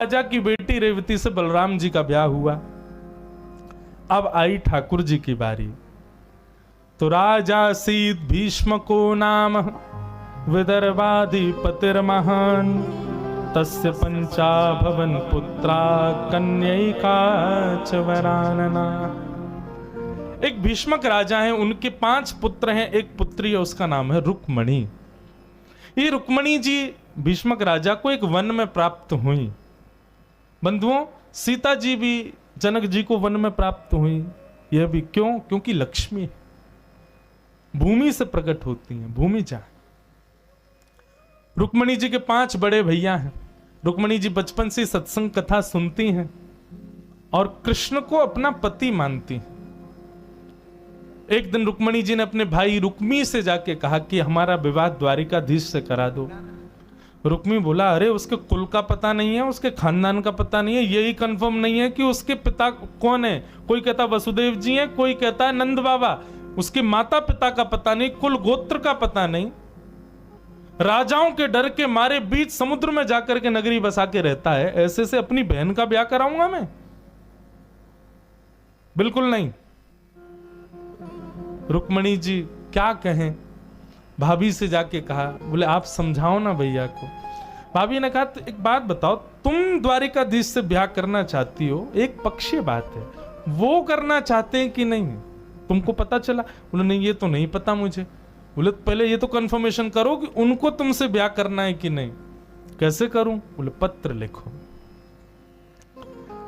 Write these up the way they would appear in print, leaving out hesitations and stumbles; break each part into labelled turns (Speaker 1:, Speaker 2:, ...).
Speaker 1: राजा की बेटी रेवती से बलराम जी का ब्याह हुआ। अब आई ठाकुर जी की बारी। तो राजा सीत भीष्म को नाम विदर्भाधिपतिर्महान तस्य पंचा भवन पुत्रा कन्यैका च वरानना। एक भीष्मक राजा हैं, उनके 5 पुत्र हैं, एक पुत्री है, उसका नाम है रुक्मणी। ये रुक्मणी जी भीष्मक राजा को एक वन में प्राप्त हुई। बंधुओं, सीता जी भी जनक जी को वन में प्राप्त हुई। यह भी क्यों? क्योंकि लक्ष्मी भूमि से प्रकट होती हैं, भूमि चाहे। रुक्मणी जी के 5 बड़े भैया हैं। रुक्मणी जी बचपन से सत्संग कथा सुनती हैं और कृष्ण को अपना पति मानती हैं। एक दिन रुक्मणी जी ने अपने भाई रुक्मी से जाके कहा कि हमारा विवाह द्वारिकाधीश से करा दो। रुक्मी बोला, अरे उसके कुल का पता नहीं है, उसके खानदान का पता नहीं है, यही कंफर्म नहीं है कि उसके पिता कौन है। कोई कहता वसुदेव जी हैं, कोई कहता है नंद बाबा। उसके माता पिता का पता नहीं, कुल गोत्र का पता नहीं। राजाओं के डर के मारे बीच समुद्र में जाकर के नगरी बसा के रहता है। ऐसे से अपनी बहन का ब्याह कराऊंगा मैं? बिल्कुल नहीं। रुक्मणी जी क्या कहें, भाभी से जाके कहा, बोले आप समझाओ ना भैया को। भाभी ने कहा, तो एक बात बताओ, तुम द्वारिकाधीश से ब्याह करना चाहती हो, एक पक्षीय बात है, वो करना चाहते हैं कि नहीं, तुमको पता चला? बोले नहीं, ये तो नहीं पता मुझे। बोले पहले ये तो कंफर्मेशन करो कि उनको तुमसे ब्याह करना है कि नहीं। कैसे करूं? बोले पत्र लिखो।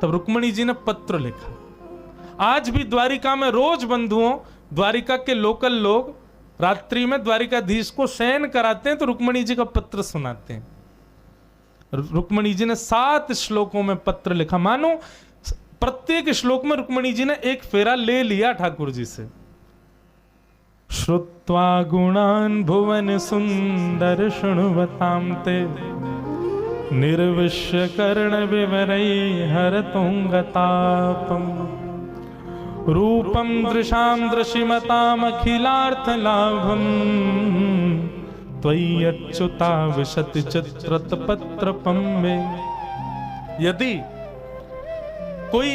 Speaker 1: तब रुक्मणी जी ने पत्र लिखा। आज भी द्वारिका में रोज बंधुओं, द्वारिका के लोकल लोग रात्रि में द्वारिकाधीश को शयन कराते हैं तो रुक्मणी जी का पत्र सुनाते हैं। रुक्मणी जी ने 7 श्लोकों में पत्र लिखा। मानो प्रत्येक श्लोक में रुक्मणी जी ने एक फेरा ले लिया ठाकुर जी से। श्रुत्वा गुणान् भुवन सुंदर शृण्वतां ते निर्विश्य कर्ण विवरै हरतुंगतापम् रूपम दृशाम दृशिमताम अखिलार्थ लाभम त्वय्यच्युता विशति चित्रत पत्रपम में। यदि कोई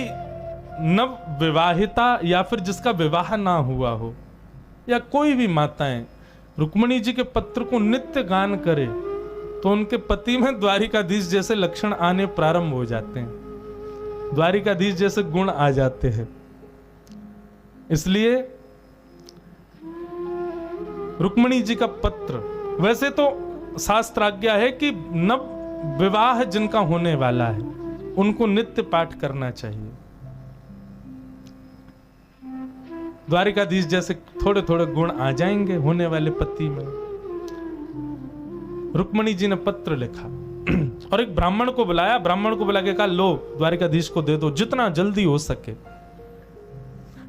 Speaker 1: नव विवाहिता या फिर जिसका विवाह ना हुआ हो या कोई भी माताएं रुक्मणी जी के पत्र को नित्य गान करे तो उनके पति में द्वारिकाधीश जैसे लक्षण आने प्रारंभ हो जाते हैं, द्वारिकाधीश जैसे गुण आ जाते हैं। इसलिए रुक्मणी जी का पत्र, वैसे तो शास्त्र आज्ञा है कि नव विवाह जिनका होने वाला है उनको नित्य पाठ करना चाहिए। द्वारिकाधीश जैसे थोड़े थोड़े गुण आ जाएंगे होने वाले पति में। रुक्मणी जी ने पत्र लिखा और एक ब्राह्मण को बुलाया। ब्राह्मण को बुला के कहा, लो द्वारिकाधीश को दे दो जितना जल्दी हो सके।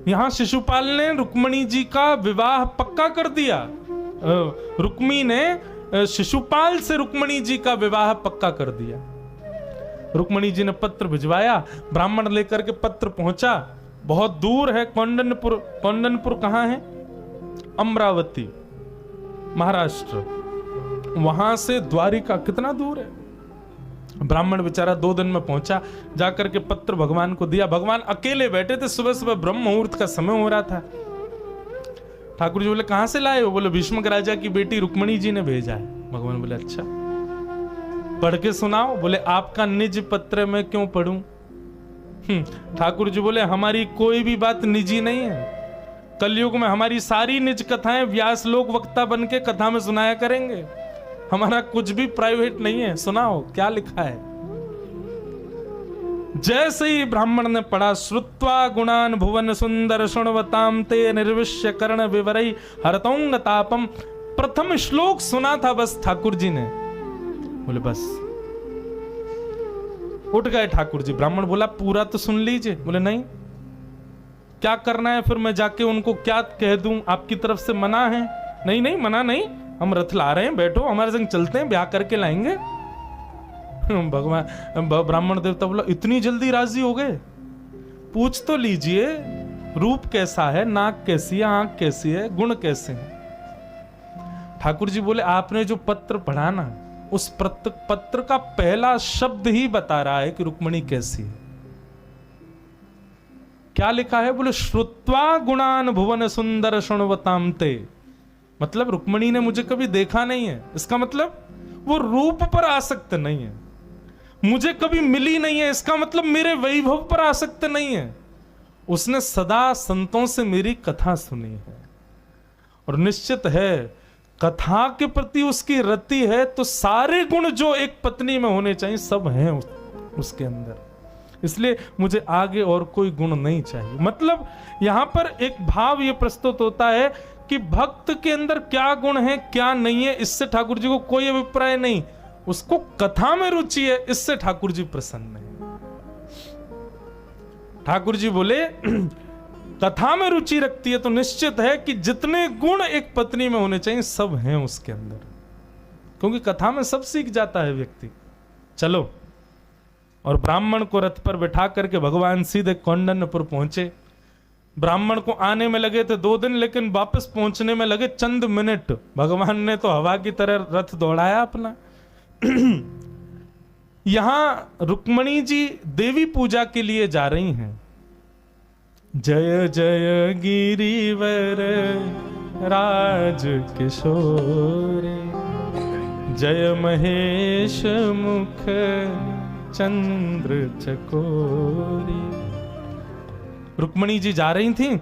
Speaker 1: यहां शिशुपाल ने रुक्मणी जी का विवाह पक्का कर दिया। रुक्मी ने शिशुपाल से रुक्मणी जी का विवाह पक्का कर दिया। रुक्मणी जी ने पत्र भिजवाया। ब्राह्मण लेकर के पत्र पहुंचा। बहुत दूर है कौंडनपुर। कौंडनपुर कहां है? अमरावती, महाराष्ट्र। वहां से द्वारिका कितना दूर है? ब्राह्मण बेचारा 2 दिन में पहुंचा। जाकर के पत्र भगवान को दिया। भगवान अकेले बैठे थे। सुबह सुबह ब्रह्म मुहूर्त का समय हो रहा था। ठाकुर जी बोले, कहां से लाए हो? बोले भीष्मक राजा की बेटी रुक्मणी जी ने भेजा है। भगवान बोले, अच्छा पढ़ के सुनाओ। बोले, आपका निज पत्र में क्यों पढ़ूं? ठाकुर जी बोले, हमारी कोई भी बात निजी नहीं है। कलयुग में हमारी सारी निज कथाएं व्यास लोक वक्ता बन के कथा में सुनाया करेंगे। हमारा कुछ भी प्राइवेट नहीं है। सुनाओ क्या लिखा है। जैसे ही ब्राह्मण ने पढ़ा, श्रुत्वा गुणान भुवन सुंदर शृण्वतां ते निर्विश्य कर्ण विवरै हरतौंग तापम। प्रथम श्लोक सुना था बस ठाकुर जी ने। बोले बस। उठ गए ठाकुर जी। ब्राह्मण बोला, पूरा तो सुन लीजिए। बोले नहीं, क्या करना है फिर? मैं जाके उनको क्या कह दूं? आपकी तरफ से मना है? नहीं नहीं, मना नहीं, हम रथ ला रहे हैं, बैठो हमारे संग चलते हैं, ब्याह करके लाएंगे। भगवान ब्राह्मण देवता बोला, इतनी जल्दी राजी हो गए? पूछ तो लीजिए, रूप कैसा है, नाक कैसी है, आंख कैसी है, गुण कैसे हैं? ठाकुर जी बोले, आपने जो पत्र पढ़ा ना, उस पत्र का पहला शब्द ही बता रहा है कि रुक्मणी कैसी है। क्या लिखा है? बोले श्रुत्वा गुणान भुवन सुंदर शृण्वताम ते। मतलब रुक्मणी ने मुझे कभी देखा नहीं है, इसका मतलब वो रूप पर आसक्त नहीं है, मुझे कभी मिली नहीं है, इसका मतलब मेरे वैभव पर आसक्त नहीं है। उसने सदा संतों से मेरी कथा सुनी है और निश्चित है कथा के प्रति उसकी रति है, तो सारे गुण जो एक पत्नी में होने चाहिए सब हैं उसके अंदर, इसलिए मुझे आगे और कोई गुण नहीं चाहिए। मतलब यहां पर एक भाव यह प्रस्तुत होता है कि भक्त के अंदर क्या गुण है क्या नहीं है, इससे ठाकुर जी को कोई अभिप्राय नहीं, उसको कथा में रुचि है, इससे ठाकुर जी प्रसन्न है। ठाकुर जी बोले कथा में रुचि रखती है तो निश्चित है कि जितने गुण एक पत्नी में होने चाहिए सब हैं उसके अंदर, क्योंकि कथा में सब सीख जाता है व्यक्ति। चलो, और ब्राह्मण को रथ पर बैठा करके भगवान सीधे कौंडन्यपुर पहुंचे। ब्राह्मण को आने में लगे थे 2 दिन, लेकिन वापस पहुंचने में लगे चंद मिनट। भगवान ने तो हवा की तरह रथ दौड़ाया अपना। यहां रुक्मणी जी देवी पूजा के लिए जा रही हैं। जय जय गिरिवर राज किशोरे, जय महेश मुख चंद्र चकोरी। रुक्मणी जी जा रही थी,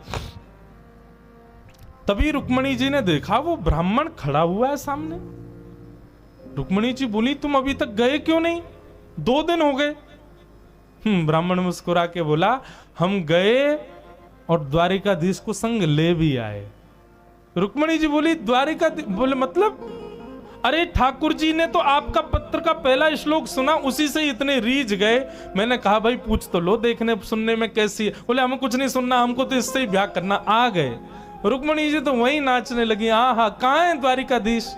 Speaker 1: तभी रुक्मणी जी ने देखा वो ब्राह्मण खड़ा हुआ है सामने। रुक्मणी जी बोली तुम अभी तक गए क्यों नहीं, 2 दिन हो गए। ब्राह्मण मुस्कुरा के बोला हम गए और द्वारिकाधीश को संग ले भी आए। रुक्मणी जी बोली द्वारिका, बोले मतलब? अरे ठाकुर जी ने तो आपका पत्र का पहला श्लोक सुना, उसी से इतने रीझ गए। मैंने कहा भाई पूछ तो लो, देखने सुनने में कैसी है। बोले हमें कुछ नहीं सुनना, हमको तो इससे ही ब्याह करना। आ गए रुक्मणी जी तो वहीं नाचने लगी। हाँ, कहाँ है द्वारिकाधीश?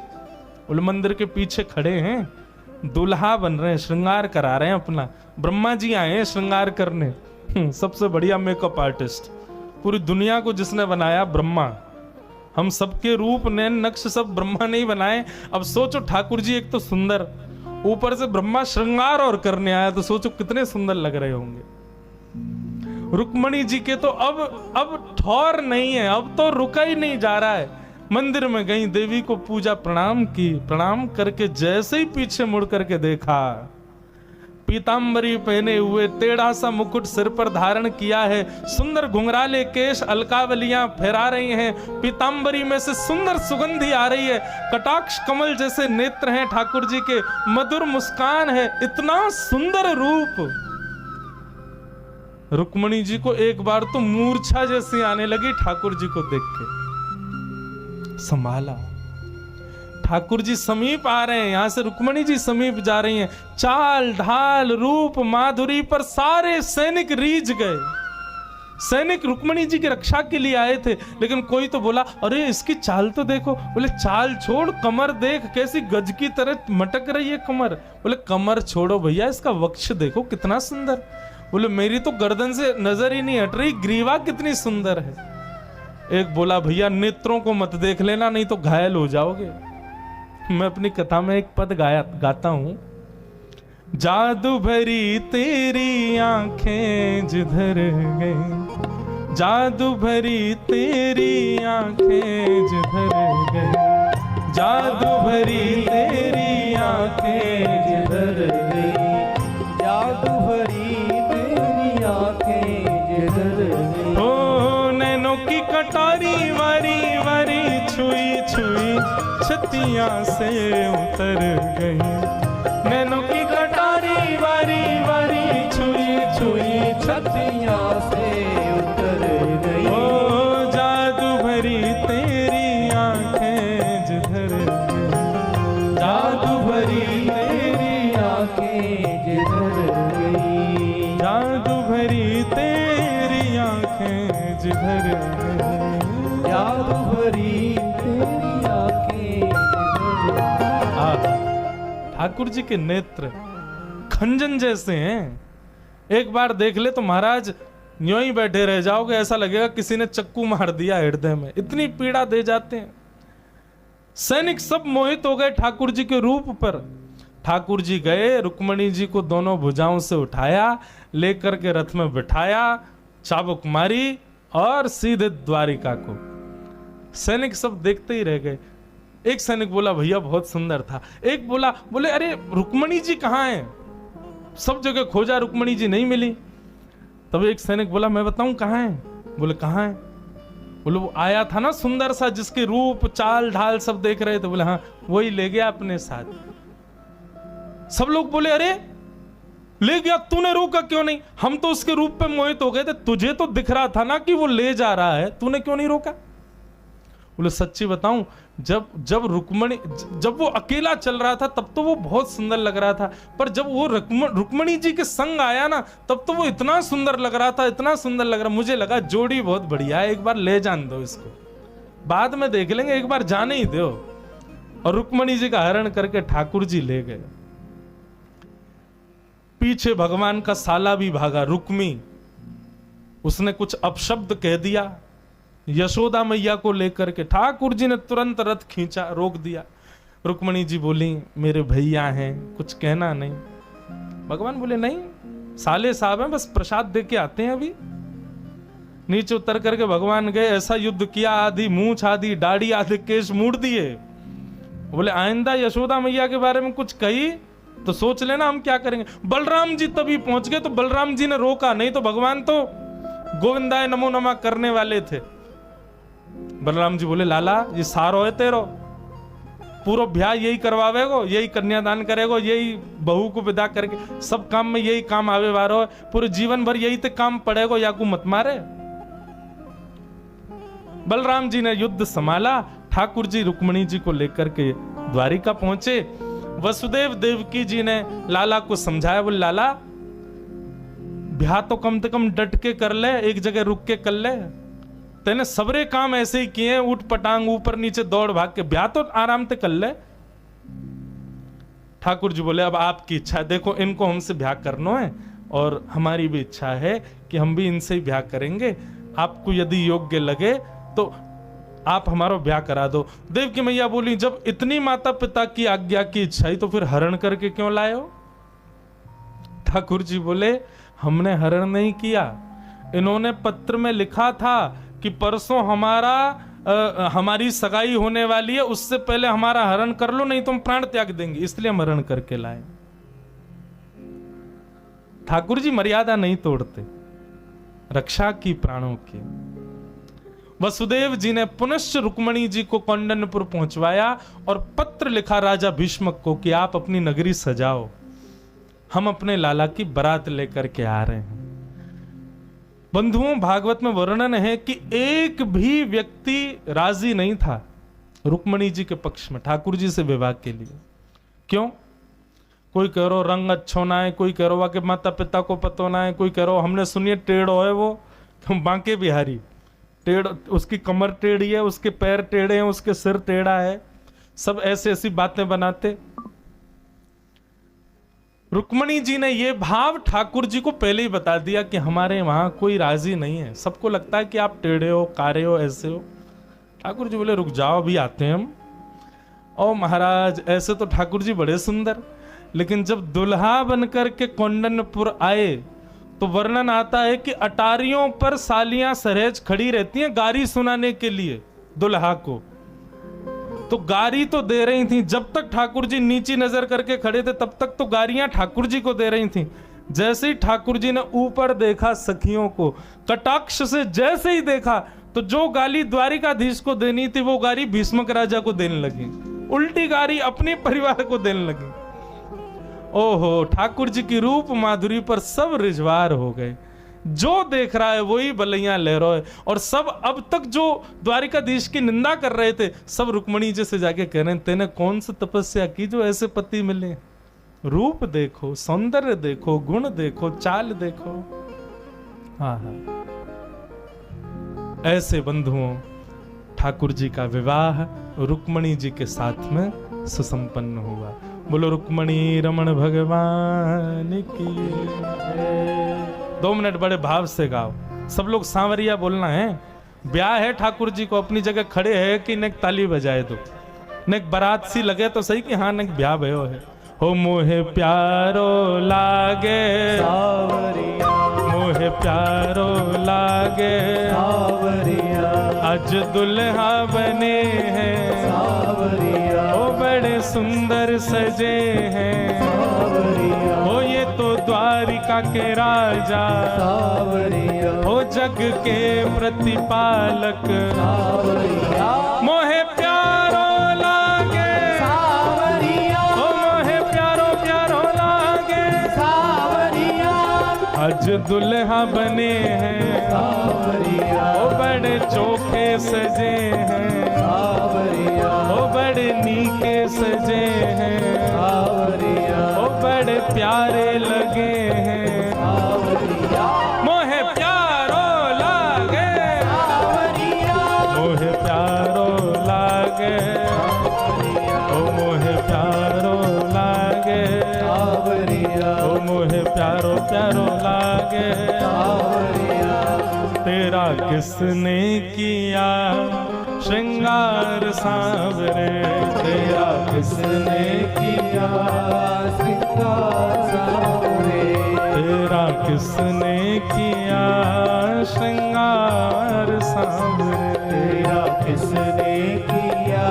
Speaker 1: बोले मंदिर के पीछे खड़े हैं, दुल्हा बन रहे हैं, श्रृंगार करा रहे हैं अपना। ब्रह्मा जी आए हैं श्रृंगार करने। सबसे बढ़िया मेकअप आर्टिस्ट पूरी दुनिया को जिसने बनाया ब्रह्मा। हम सबके रूप नैन नक्श सब ब्रह्मा ने ही बनाए। अब सोचो ठाकुर जी एक तो सुंदर, ऊपर से ब्रह्मा श्रृंगार और करने आया, तो सोचो कितने सुंदर लग रहे होंगे। रुक्मणी जी के तो अब ठौर नहीं है, अब तो रुका ही नहीं जा रहा है। मंदिर में गई, देवी को पूजा प्रणाम की, प्रणाम करके जैसे ही पीछे मुड़ करके देखा, पीतांबरी पहने हुए टेढ़ा सा मुकुट सिर पर धारण किया है, सुंदर घुंघराले केश, अलकावलियां फहरा रही हैं, पीतांबरी में से सुंदर सुगंधी आ रही है, कटाक्ष कमल जैसे नेत्र हैं ठाकुर जी के, मधुर मुस्कान है, इतना सुंदर रूप। रुक्मणी जी को एक बार तो मूर्छा जैसी आने लगी ठाकुर जी को देख के। संभाला, ठाकुर जी समीप आ रहे हैं, यहां से रुक्मणी जी समीप जा रही हैं। चाल ढाल रूप माधुरी पर सारे सैनिक रीझ गए। सैनिक रुक्मणी जी की रक्षा के लिए आए थे, लेकिन कोई तो बोला अरे इसकी चाल तो देखो। बोले चाल छोड़, कमर देख कैसी गज की तरह मटक रही है कमर। बोले कमर छोड़ो भैया, इसका वक्ष देखो कितना सुंदर। बोले मेरी तो गर्दन से नजर ही नहीं हट रही, ग्रीवा कितनी सुंदर है। एक बोला भैया नेत्रों को मत देख लेना, नहीं तो घायल हो जाओगे। मैं अपनी कथा में एक पद गाता हूं। जादू भरी तेरी आंखें जिधर गई, जादू भरी तेरी आंखें जिधर गई, जादू भरी तेरी आंखें जिधर गई, जादू भरी तेरी आंखें जिधर गई। ओ नैनों की कटारी वारी वारी छुई छुई छतियां से उतर गई, नैनों की कटारी वारी वारी छुई छुई छतियां से उतर गई। ओ जादू भरी तेरी आंखें जिधर गई, जादू भरी तेरी आंखें जिधर गई, जादू भरी तेरी आंखें जिधर गई, जादू भरी तेरी आंखें। ठाकुर जी के नेत्र खंजन जैसे हैं, एक बार देख ले तो महाराज यूं ही बैठे रह जाओगे, ऐसा लगेगा किसी ने चक्कू मार दिया हृदय में, इतनी पीड़ा दे जाते हैं। सैनिक सब मोहित हो गए ठाकुर जी के रूप पर। ठाकुर जी गए, रुक्मणी जी को दोनों भुजाओं से उठाया, लेकर के रथ में बिठाया, चाबुक मारी और सीधे द्वारिका को। सैनिक सब देखते ही रह गए। एक सैनिक बोला भैया बहुत सुंदर था, एक बोले अरे रुक्मणी जी कहाँ हैं? सब जगह खोजा, रुक्मणी जी नहीं मिली। तब एक सैनिक बोला मैं बताऊं कहाँ है? बोले कहाँ है? बोले वो आया था ना सुंदर सा, जिसके रूप चाल ढाल सब देख रहे थे। बोले हाँ वही ले गया अपने साथ। सब लोग बोले अरे ले गया, तूने रोका क्यों नहीं? हम तो उसके रूप पे मोहित हो गए थे, तुझे तो दिख रहा था ना कि वो ले जा रहा है, तूने क्यों नहीं रोका? बोले सच्ची बताऊं, जब रुक्मणी, जब वो अकेला चल रहा था तब तो वो बहुत सुंदर लग रहा था, पर जब वो रुक्मणी जी के संग आया ना तब तो वो इतना सुंदर लग रहा था, इतना सुंदर लग रहा, मुझे लगा जोड़ी बहुत बढ़िया है, एक बार ले जान दो इसको, बाद में देख लेंगे, एक बार जाने ही दो। और रुक्मणी जी का हरण करके ठाकुर जी ले गए। पीछे भगवान का साला भी भागा, रुक्मी, उसने कुछ अपशब्द कह दिया यशोदा मैया को लेकर के। ठाकुर जी ने तुरंत रथ खींचा, रोक दिया। रुक्मणी जी बोली मेरे भैया हैं, कुछ कहना नहीं। भगवान बोले नहीं, साले साहब हैं, बस प्रसाद दे के आते हैं अभी। नीचे उतर करके भगवान गए, ऐसा युद्ध किया, आधी मूंछ आधी दाढ़ी आधे केश मूड़ दिए। बोले आइंदा यशोदा मैया के बारे में कुछ कही तो सोच लेना हम क्या करेंगे। बलराम जी तभी पहुंच गए तो बलराम जी ने रोका, नहीं तो भगवान तो गोविंदाय नमो नमः करने वाले थे। बलराम जी बोले लाला ये सारो है तेरो, पूरा ब्याह यही करवावेगो, यही कन्यादान करेगो, यही बहू को विदा करके सब काम में यही काम आवे वारो है, पूरे जीवन भर यही ते काम पड़ेगो, या को मत मारे। बलराम जी ने युद्ध संभाला। ठाकुर जी रुक्मणी जी को लेकर के द्वारिका पहुंचे। वसुदेव देवकी जी ने लाला को समझाया, बोले लाला ब्याह तो कम से कम डट के कर ले, एक जगह रुक के कर ले, तेने सबरे काम ऐसे ही किए, उठ पटांग ऊपर नीचे दौड़ भाग के, ब्याह तो आराम से कर ले। ठाकुर जी बोले अब आपकी इच्छा है, देखो इनको हमसे ब्याह करना है और हमारी भी इच्छा है कि हम भी इनसे ही ब्याह करेंगे, आपको यदि योग्य लगे तो आप हमारा ब्याह करा दो। देवकी मैया बोली जब इतनी माता पिता की आज्ञा की इच्छा ही तो फिर हरण करके क्यों लाए हो? ठाकुर जी बोले हमने हरण नहीं किया, इन्होंने पत्र में लिखा था कि परसों हमारी सगाई होने वाली है, उससे पहले हमारा हरण कर लो, नहीं तो हम प्राण त्याग देंगे, इसलिए हम हरण करके लाए। ठाकुर जी मर्यादा नहीं तोड़ते, रक्षा की प्राणों की। वसुदेव जी ने पुनश्च रुक्मणी जी को कौंडन्यपुर पहुंचवाया और पत्र लिखा राजा भीष्मक को कि आप अपनी नगरी सजाओ, हम अपने लाला की बारात लेकर के आ रहे हैं। बंधुओं भागवत में वर्णन है कि एक भी व्यक्ति राजी नहीं था रुक्मणी जी के पक्ष में ठाकुर जी से विवाह के लिए। क्यों? कोई कह रो रंग अच्छो ना है, कोई कह रो के माता पिता को पतो ना है, कोई कह रो हमने सुनिए टेढ़ो है वो बांके बिहारी, टेढ़ उसकी कमर टेढ़ी है, उसके पैर टेढ़े हैं, उसके सिर टेढ़ा है, सब ऐसी ऐसी बातें बनाते। रुक्मणी जी ने यह भाव ठाकुर जी को पहले ही बता दिया कि हमारे वहां कोई राजी नहीं है, सबको लगता है कि आप टेढ़े हो, कारे हो, ऐसे हो। ठाकुर जी बोले रुक जाओ अभी आते हैं हम। ओ महाराज ऐसे तो ठाकुर जी बड़े सुंदर, लेकिन जब दुल्हा बनकर के कौंडन्यपुर आए तो वर्णन आता है कि अटारियों पर सालियां सरहेज खड़ी रहती हैं गारी सुनाने के लिए दुल्हा को, तो गारी तो दे रही थी। जब तक ठाकुर जी नीची नजर करके खड़े थे तब तक तो गारियां ठाकुर जी को दे रही थी। जैसे ही ठाकुर जी ने ऊपर देखा सखियों को, कटाक्ष से जैसे ही देखा तो जो गाली द्वारिकाधीश को देनी थी वो गारी भीष्मक राजा को देने लगी, उल्टी गारी अपने परिवार को देने लगी। ओहो, ठाकुर जी की रूप माधुरी पर सब रिजवार हो गए, जो देख रहा है वही बलैया ले रहा है। और सब अब तक जो द्वारिकाधीश की निंदा कर रहे थे सब रुक्मणी जी से जाके कह रहे हैं तेने कौन सी तपस्या की जो ऐसे पति मिले, रूप देखो, सौंदर्य देखो, गुण देखो, चाल देखो। हाँ हाँ, ऐसे बंधुओं ठाकुर जी का विवाह रुक्मणी जी के साथ में सुसंपन्न हुआ। बोलो रुक्मणी रमण भगवान की। 2 मिनट बड़े भाव से गाओ, सब लोग सांवरिया बोलना है। ब्याह है ठाकुर जी को, अपनी जगह खड़े है कि नेक ताली बजाए दो, नेक बारात सी लगे तो सही कि हाँ नेक ब्याह भयो है। हो मोहे प्यारो लागे
Speaker 2: सावरिया,
Speaker 1: मोहे प्यारो लागे
Speaker 2: सावरिया,
Speaker 1: आज दुल्हा बने हैं
Speaker 2: सावरिया,
Speaker 1: ओ बड़े सुंदर सजे हैं
Speaker 2: सावरिया,
Speaker 1: ओ ये तो द्वारिका के राजा
Speaker 2: सावरिया,
Speaker 1: ओ जग के प्रतिपालक
Speaker 2: सावरिया,
Speaker 1: मोहे प्यारो लागे
Speaker 2: सावरिया,
Speaker 1: ओ मोहे प्यारो प्यारो लागे
Speaker 2: सावरिया,
Speaker 1: आज दुल्हा बने हैं
Speaker 2: सावरिया,
Speaker 1: ओ बड़े चोखे सजे हैं
Speaker 2: सावरिया,
Speaker 1: ओ बड़े नीके सजे हैं
Speaker 2: सावरिया,
Speaker 1: ओ बड़े प्यारे लगे हैं
Speaker 2: सावरिया,
Speaker 1: मोहे प्यारो लागे
Speaker 2: सावरिया,
Speaker 1: मोहे प्यारो लागे ओ मोहे प्यारो लागे
Speaker 2: सावरिया,
Speaker 1: ओ मोहे प्यारो प्यारो लागे
Speaker 2: सावरिया,
Speaker 1: तेरा किसने किया श्रृंगार सांवरे तेरा किसने किया
Speaker 2: श्रृंगार सावरे,
Speaker 1: तेरा किसने किया श्रृंगार सांवरे
Speaker 2: तेरा किसने किया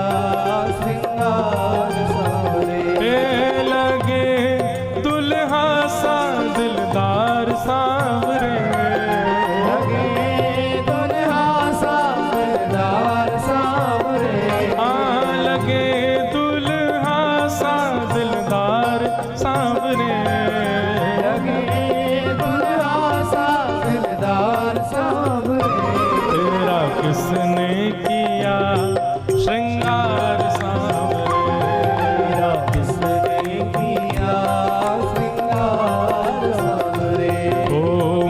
Speaker 2: श्रृंगार सावरे,
Speaker 1: ए लगे दुल्हा सा दिलदार सांवरे
Speaker 2: लगे दुल्हा सावरदार सावरे,
Speaker 1: लगे दुल्हा सा दिलदार सांवरे
Speaker 2: लगे दुल्हा सावरदार सावरे,
Speaker 1: तेरा किसने किया श्रृंगार सांवरे
Speaker 2: तेरा किसने किया श्रृंगार सावरे,
Speaker 1: ओ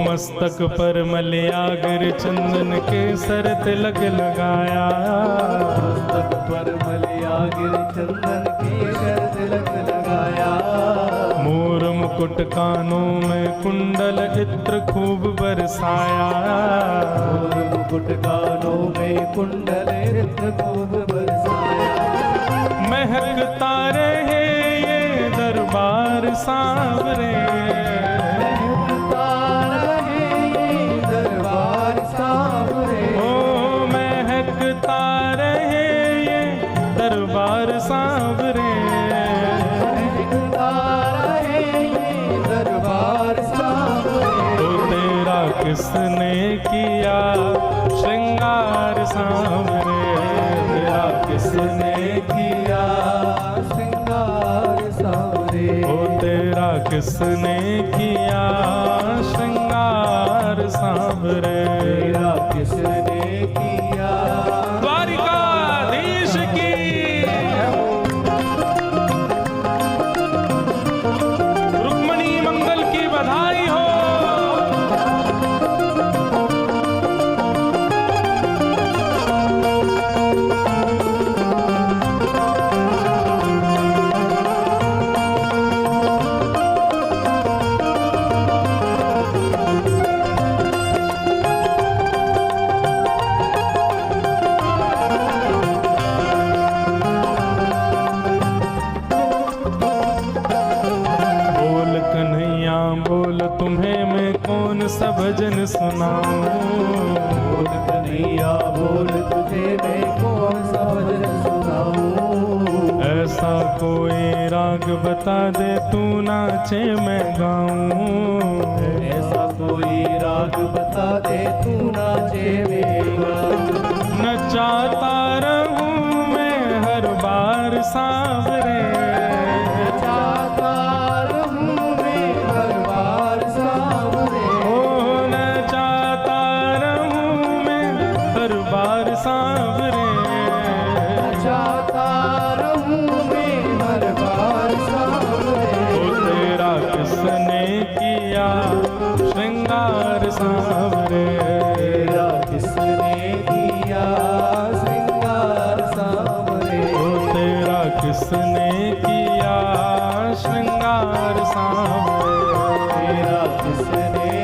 Speaker 1: मस्तक पर मलयागर चंदन के सर तिलक लगाया
Speaker 2: मस्तक पर मलयागिर चंदन के सर तिलक लगाया,
Speaker 1: मोर मुकुट कानों में कुंडल इत्र खूब बरसाया
Speaker 2: और मुकुट कानों में कुंडल रत्न खूब बरसाया,
Speaker 1: महकता रहे ये दरबार सांवरे
Speaker 2: महकता रहे ये दरबार सावरे,
Speaker 1: ओ महकता रहे ये दरबार सांवरे
Speaker 2: महकता रहे ये दरबार सावरे,
Speaker 1: तो तेरा किसने किया श्रृंगार सांवरे तेरा किसने किया
Speaker 2: श्रृंगार सावरे,
Speaker 1: ओ तेरा किसने किया श्रृंगार सांवरे
Speaker 2: तेरा किसने किया
Speaker 1: द्वारिकाधीश की रुक्मणी मंगल की बधाई हो बोल कन्हैया बोल तुम्हें मैं कौन सा भजन सुनाऊं
Speaker 2: बोल कन्हैया बोल तुझे मैं कौन सा भजन सुनाऊं,
Speaker 1: ऐसा कोई राग बता दे तू नाचे मैं गाऊं
Speaker 2: ऐसा कोई राग बता दे तू नाचे मेरा,
Speaker 1: नचाता रहूं मैं हर बार सांवरे
Speaker 2: चाहता रहूं मैं हर बार सावरे,
Speaker 1: ओ नचाता रहूं मैं हर बार सांवरे
Speaker 2: चाहता रहूं मैं हर बार सावरे,
Speaker 1: ओ तेरा किसने किया श्रृंगार सांवरे
Speaker 2: तेरा किसने किया श्रृंगार सावरे,
Speaker 1: ओ तेरा किसने किया श्रृंगार सांवरे
Speaker 2: तेरा किसने